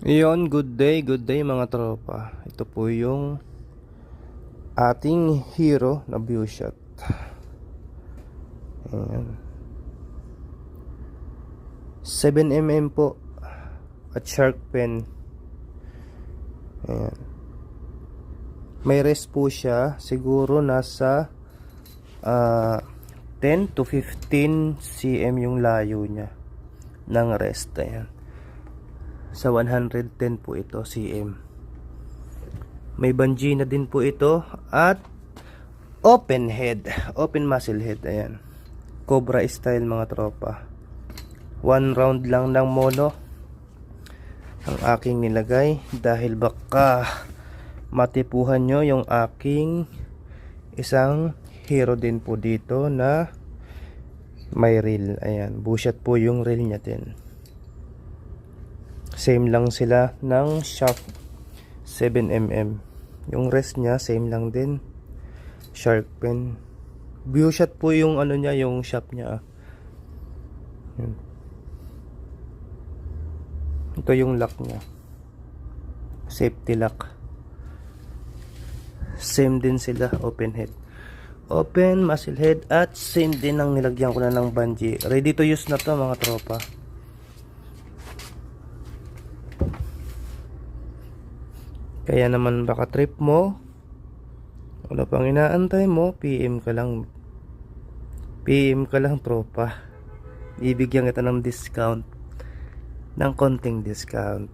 Iyon, good day mga tropa. Ito po yung ating hero na view shot. Ayan. 7mm po at shark pen. Ayan. May rest po siya. Siguro nasa 10 to 15 cm yung layo niya ng rest. Ayan. Sa 110 po ito cm. May bungee na din po ito at open head, open muzzle head. Ayan, Cobra style mga tropa. 1 round lang ng mono ang aking nilagay dahil baka matipuhan nyo yung aking isang hero din po dito na may reel. Ayan, bushot po yung reel niya din. Same lang sila ng shaft 7mm. Yung rest niya same lang din. Shark pen. View shot po yung ano niya, yung shaft niya. Yun. Ito yung lock niya. Safety lock. Same din sila, open head. Open muzzle head at same din ang nilagyan ko na ng bungee. Ready to use na to mga tropa. Kaya naman baka trip mo, ano pang inaantay mo, PM ka lang. PM ka lang tropa. Ibigyan kita ng discount, ng konting discount.